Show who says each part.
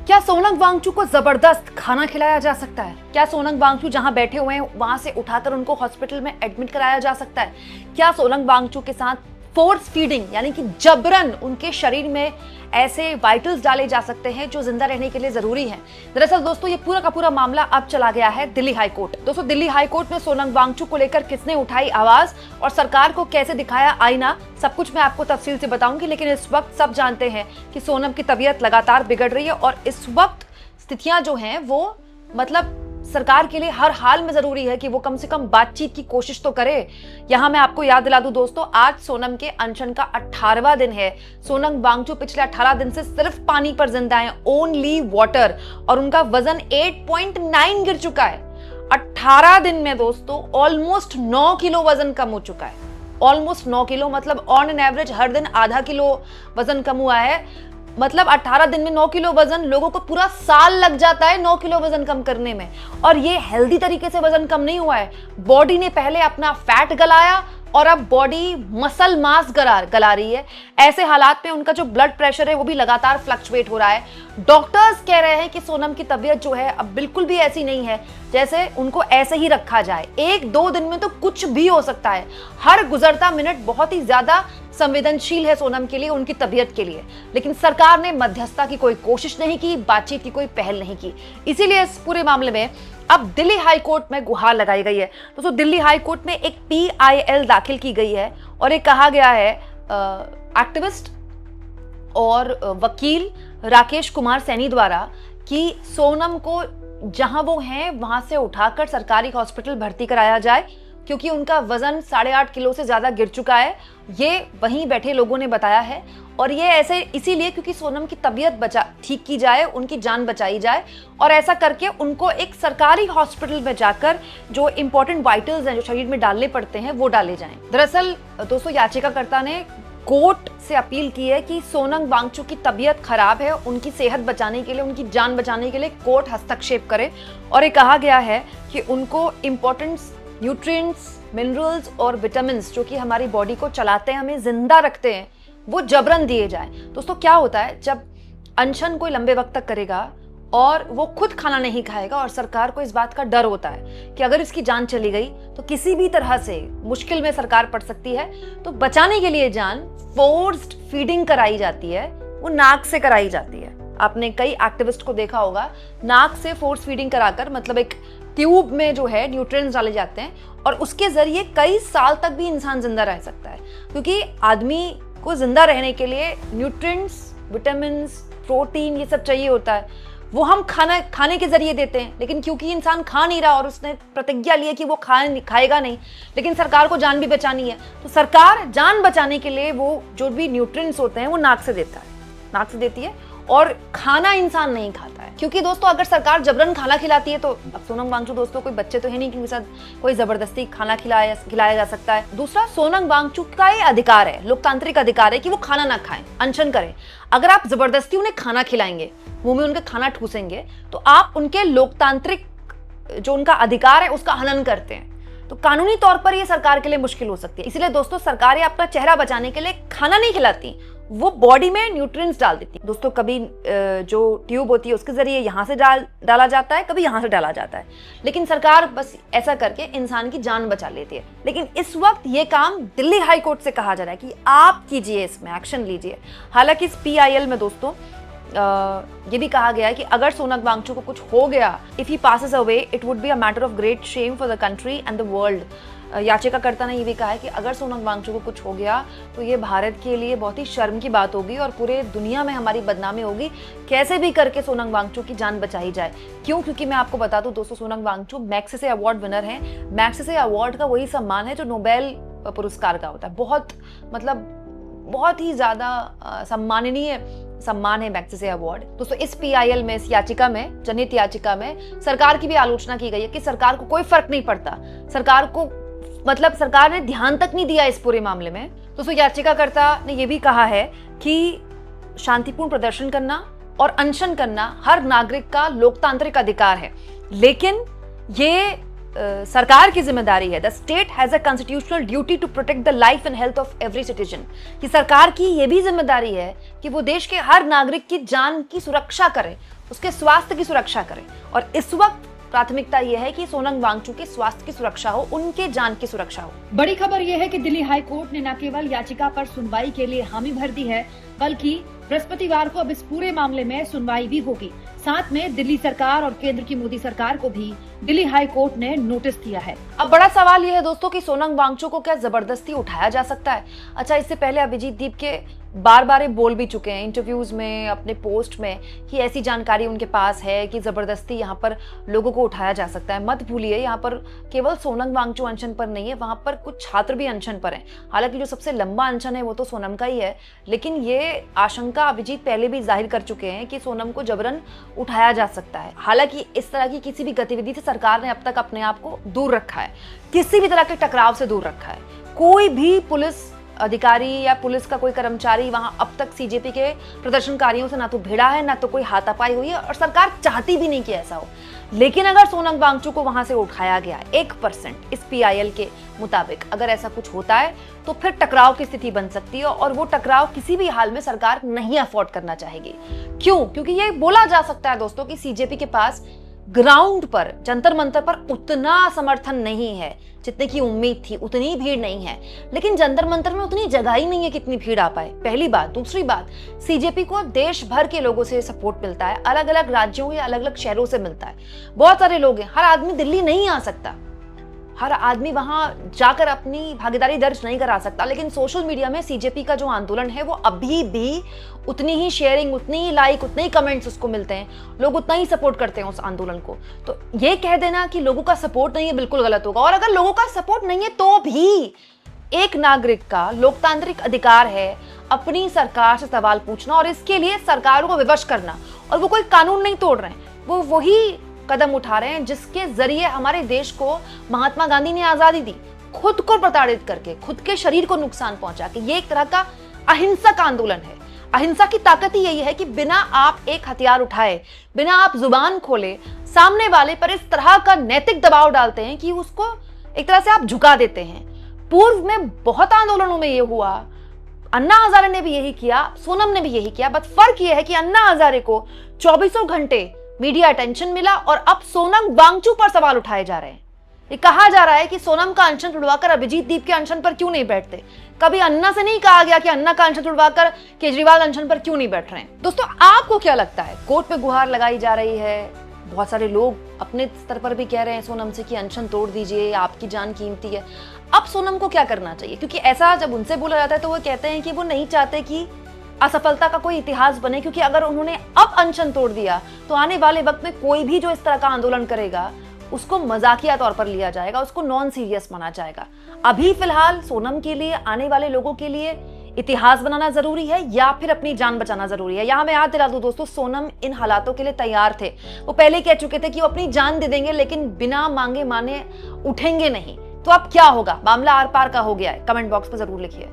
Speaker 1: क्या सोनम वांगचुक को जबरदस्त खाना खिलाया जा सकता है? क्या सोनम वांगचुक जहां बैठे हुए हैं वहां से उठाकर उनको हॉस्पिटल में एडमिट कराया जा सकता है? क्या सोनम वांगचुक के साथ फोर्स फीडिंग यानी कि जबरन उनके शरीर में ऐसे वाइटल्स डाले जा सकते हैं जो जिंदा रहने के लिए जरूरी हैं? दरअसल दोस्तों, ये पूरा का पूरा मामला अब चला गया है दिल्ली हाई कोर्ट। दोस्तों, दिल्ली हाई कोर्ट में सोनम वांगचुक को लेकर किसने उठाई आवाज और सरकार को कैसे दिखाया आईना, सब कुछ मैं आपको तफसील से बताऊंगी। लेकिन इस वक्त सब जानते हैं कि सोनम की तबीयत लगातार बिगड़ रही है और इस वक्त स्थितियां जो हैं वो मतलब सरकार के लिए हर हाल में जरूरी है कि वो कम से कम बातचीत की कोशिश तो करे। यहां मैं आपको याद दिला दूं दोस्तों, आज सोनम के अनशन का 18वां दिन है। सोनम वांगचुक पिछले 18 दिन से सिर्फ पानी पर जिंदा है, ओनली वाटर, और उनका वजन 8.9 गिर चुका है। 18 दिन में दोस्तों ऑलमोस्ट 9 किलो वजन कम हो चुका है। ऑलमोस्ट 9 किलो मतलब ऑन एन एवरेज हर दिन आधा किलो वजन कम हुआ है। मतलब 18 दिन में 9 किलो वजन, लोगों को पूरा साल लग जाता है 9 किलो वजन कम करने में। और ये हेल्दी तरीके से वजन कम नहीं हुआ है। बॉडी ने पहले अपना फैट गलाया और अब बॉडी मसल मास गला रही है। ऐसे हालात में उनका जो ब्लड प्रेशर है वो भी लगातार फ्लक्चुएट हो रहा है। डॉक्टर्स कह रहे हैं कि सोनम की तबीयत जो है अब बिल्कुल भी ऐसी नहीं है जैसे उनको ऐसे ही रखा जाए। 1-2 दिन में तो कुछ भी हो सकता है। हर गुजरता मिनट बहुत ही ज्यादा संवेदनशील है सोनम के लिए, उनकी तबीयत के लिए। लेकिन सरकार ने मध्यस्थता की कोई कोशिश नहीं की, बातचीत की कोई पहल नहीं की। इसीलिए इस पूरे मामले में अब दिल्ली हाई कोर्ट में गुहार लगाई गई है। दोस्तों, दिल्ली हाई कोर्ट में एक PIL दाखिल की गई है और ये कहा गया है एक्टिविस्ट और वकील राकेश कुमार सैनी द्वारा कि सोनम को जहां वो हैं वहां से उठाकर सरकारी हॉस्पिटल भर्ती कराया जाए क्योंकि उनका वजन 8.5 किलो से ज्यादा गिर चुका है। ये वहीं बैठे लोगों ने बताया है और ये ऐसे इसीलिए क्योंकि सोनम की तबीयत ठीक की जाए, उनकी जान बचाई जाए और ऐसा करके उनको एक सरकारी हॉस्पिटल में जाकर जो इंपॉर्टेंट वाइटल्स हैं जो शरीर में डालने पड़ते हैं वो डाले जाएं। दरअसल दोस्तों, याचिकाकर्ता ने कोर्ट से अपील की है कि सोनम वांगचुक की तबीयत खराब है, उनकी सेहत बचाने के लिए, उनकी जान बचाने के लिए कोर्ट हस्तक्षेप करे। और ये कहा गया है कि उनको इंपॉर्टेंट न्यूट्रिएंट्स, मिनरल्स और विटामिन्स जो कि हमारी बॉडी को चलाते हैं, हमें जिंदा रखते हैं, वो जबरन दिए जाएं। दोस्तों, क्या होता है जब अनशन कोई लंबे वक्त तक करेगा और वो खुद खाना नहीं खाएगा और सरकार को इस बात का डर होता है कि अगर इसकी जान चली गई तो किसी भी तरह से मुश्किल में सरकार पड़ सकती है। तो बचाने के लिए जान फोर्स्ड फीडिंग कराई जाती है, वो नाक से कराई जाती है। आपने कई एक्टिविस्ट को देखा होगा, नाक से फोर्स फीडिंग कराकर मतलब एक ट्यूब में जो है न्यूट्रिएंट्स डाले जाते हैं और उसके जरिए कई साल तक भी इंसान जिंदा रह सकता है। क्योंकि आदमी को जिंदा रहने के लिए न्यूट्रिएंट्स, विटामिन्स, प्रोटीन ये सब चाहिए होता है। वो हम खाने के जरिए देते हैं, लेकिन क्योंकि इंसान खा नहीं रहा और उसने प्रतिज्ञा ली है कि वो खाएगा नहीं, लेकिन सरकार को जान भी बचानी है, तो सरकार जान बचाने के लिए वो जो भी न्यूट्रिएंट्स होते हैं वो नाक से देती है और खाना इंसान नहीं खाता है। क्योंकि दोस्तों, अगर सरकार जबरन खाना खिलाती है तो अब सोनम वांगचुक दोस्तों कोई बच्चे तो है नहीं कि उनके साथ कोई जबरदस्ती खाना खिलाया जा सकता है। दूसरा, सोनम वांगचुक का ये अधिकार है, लोकतांत्रिक अधिकार है कि वो खाना ना खाएं, अनशन करें। अगर आप जबरदस्ती उन्हें खाना खिलाएंगे, मुंह में उनके खाना ठूसेंगे, तो आप उनके लोकतांत्रिक जो उनका अधिकार है उसका हनन करते हैं। तो कानूनी तौर पर ये सरकार के लिए मुश्किल हो सकती है। इसलिए दोस्तों, सरकारें अपना चेहरा बचाने के लिए खाना नहीं खिलाती, वो बॉडी में न्यूट्रिएंट्स डाल देती है। दोस्तों, कभी जो ट्यूब होती है उसके जरिए यहाँ से डाला जाता है, कभी यहाँ से डाला जाता है, लेकिन सरकार बस ऐसा करके इंसान की जान बचा लेती है। लेकिन इस वक्त ये काम दिल्ली हाई कोर्ट से कहा जा रहा है कि आप कीजिए, इसमें एक्शन लीजिए। हालांकि इस PIL में दोस्तों ये भी कहा गया है कि अगर सोनम वांगचुक को कुछ हो गया, if he passes away, it would be a matter of great Shem for the country and the world. याचिकाकर्ता ने ये भी कहा है कि अगर सोनम वांगचुक को कुछ हो गया तो ये भारत के लिए बहुत ही शर्म की बात होगी और पूरे दुनिया में हमारी बदनामी होगी। कैसे भी करके सोनम वांगचुक की जान बचाई जाए। क्योंकि मैं आपको बता दूं दोस्तों, Sonam Wangchuk Magsaysay award winner हैं। मैग्सेसे अवार्ड का वही सम्मान है जो नोबेल पुरस्कार का होता है। बहुत ही ज्यादा सम्माननीय सम्मान है मैग्सेसे अवार्ड। दोस्तों, इस PIL में, इस याचिका में, जनहित याचिका में सरकार की भी आलोचना की गई है कि सरकार को कोई फर्क नहीं पड़ता, सरकार ने ध्यान तक नहीं दिया इस पूरे मामले में। दोस्तों, याचिकाकर्ता ने यह भी कहा है कि शांतिपूर्ण प्रदर्शन करना और अनशन करना हर नागरिक का लोकतांत्रिक अधिकार है, लेकिन ये सरकार की जिम्मेदारी है। The state has a constitutional duty to protect the life and health of every citizen. कि सरकार की यह भी जिम्मेदारी है कि वो देश के हर नागरिक की जान की सुरक्षा करे, उसके स्वास्थ्य की सुरक्षा करें। और इस वक्त प्राथमिकता यह है कि सोनम वांगचुक के स्वास्थ्य की सुरक्षा हो, उनके जान की सुरक्षा हो।
Speaker 2: बड़ी खबर यह है कि दिल्ली हाई कोर्ट ने न केवल याचिका पर सुनवाई के लिए हामी भर दी है, बल्कि बृहस्पतिवार को अब इस पूरे मामले में सुनवाई भी होगी। साथ में दिल्ली सरकार और केंद्र की मोदी सरकार को भी दिल्ली हाई कोर्ट ने नोटिस दिया है।
Speaker 1: अब बड़ा सवाल यह है दोस्तों कि सोनम वांगचुक को क्या जबरदस्ती उठाया जा सकता है? अच्छा, इससे पहले अभिजीत दीप के बार बार बोल भी चुके हैं इंटरव्यूज में, अपने पोस्ट में, कि ऐसी जानकारी उनके पास है कि जबरदस्ती यहाँ पर लोगों को उठाया जा सकता है। मत भूलिए, यहाँ पर केवल सोनम वांगचुक अनशन पर नहीं है, वहां पर कुछ छात्र भी अनशन पर हैं। हालांकि जो सबसे लंबा अनशन है वो तो सोनम का ही है, लेकिन ये आशंका अभिजीत पहले भी जाहिर कर चुके हैं कि सोनम को जबरन उठाया जा सकता है। हालांकि इस तरह की किसी भी गतिविधि से सरकार ने अब तक अपने आप को दूर रखा है, किसी भी तरह के टकराव से दूर रखा है। कोई भी पुलिस अधिकारी या पुलिस का कोई कर्मचारी वहां अब तक सीजेपी के प्रदर्शनकारियों से ना तो भिड़ा है, ना तो कोई हाथापाई हुई है, और सरकार चाहती भी नहीं कि ऐसा हो। लेकिन अगर सोनम वांगचुक को वहां से उठाया गया 1% इस पीआईएल के मुताबिक अगर ऐसा कुछ होता है तो फिर टकराव की स्थिति बन सकती है, और वो टकराव किसी भी हाल में सरकार नहीं अफोर्ड करना चाहेगी। क्यों? क्योंकि ये बोला जा सकता है दोस्तों कि सीजेपी के पास ग्राउंड पर, जंतर मंतर पर उतना समर्थन नहीं है जितने की उम्मीद थी, उतनी भीड़ नहीं है। लेकिन जंतर मंतर में उतनी जगह ही नहीं है कितनी भीड़ आ पाए, पहली बात। दूसरी बात, सीजेपी को देश भर के लोगों से सपोर्ट मिलता है, अलग अलग राज्यों या अलग अलग शहरों से मिलता है। बहुत सारे लोग हैं, हर आदमी दिल्ली नहीं आ सकता, हर आदमी वहां जाकर अपनी भागीदारी दर्ज नहीं करा सकता। लेकिन सोशल मीडिया में सीजेपी का जो आंदोलन है वो अभी भी उतनी ही शेयरिंग, उतनी ही लाइक, उतने ही कमेंट्स उसको मिलते हैं, लोग उतना ही सपोर्ट करते हैं उस आंदोलन को। तो ये कह देना कि लोगों का सपोर्ट नहीं है बिल्कुल गलत होगा। और अगर लोगों का सपोर्ट नहीं है तो भी एक नागरिक का लोकतांत्रिक अधिकार है अपनी सरकार से सवाल पूछना, और इसके लिए सरकारों को विवश करना। और वो कोई कानून नहीं तोड़ रहे हैं, वो वही कदम उठा रहे हैं जिसके जरिए हमारे देश को महात्मा गांधी ने आजादी दी, खुद को प्रताड़ित करके, खुद के शरीर को नुकसान पहुंचा के। ये एक तरह का अहिंसक आंदोलन है। अहिंसा की ताकत ही यही है कि बिना आप एक हथियार उठाए, बिना आप जुबान खोले, सामने वाले पर इस तरह का नैतिक दबाव डालते हैं कि उसको एक तरह से आप झुका देते हैं। पूर्व में बहुत आंदोलनों में ये हुआ, अन्ना हजारे ने भी यही किया, सोनम ने भी यही किया। बस फर्क यह है कि अन्ना हजारे को 24 घंटे मीडिया अटेंशन मिला और अब सोनम वांगचुक पर सवाल उठाए जा रहे हैं। ये कहा जा रहा है कि सोनम का अनशन तुड़वाकर अभिजीत दीप के अनशन पर क्यों नहीं बैठते। कभी अन्ना से नहीं कहा गया कि अन्ना का अनशन तुड़वाकर केजरीवाल अनशन पर क्यों नहीं बैठ रहे हैं। दोस्तों, आपको क्या लगता है? कोर्ट पे गुहार लगाई जा रही है, बहुत सारे लोग अपने स्तर पर भी कह रहे हैं सोनम से कि अनशन तोड़ दीजिए, आपकी जान कीमती है। अब सोनम को क्या करना चाहिए? क्योंकि ऐसा जब उनसे बोला जाता है तो वो कहते हैं कि वो नहीं चाहते कि असफलता का कोई इतिहास बने, क्योंकि अगर उन्होंने अब अनशन तोड़ दिया तो आने वाले वक्त में कोई भी जो इस तरह का आंदोलन करेगा उसको मजाकिया तौर पर लिया जाएगा, उसको नॉन सीरियस माना जाएगा। अभी फिलहाल सोनम के लिए, आने वाले लोगों के लिए इतिहास बनाना जरूरी है या फिर अपनी जान बचाना जरूरी है? यहां मैं याद दिला दूं दोस्तों, सोनम इन हालातों के लिए तैयार थे। वो पहले कह चुके थे कि वो अपनी जान दे देंगे लेकिन बिना मांगे माने उठेंगे नहीं। तो अब क्या होगा? मामला आर पार का हो गया है। कमेंट बॉक्स में जरूर लिखिए।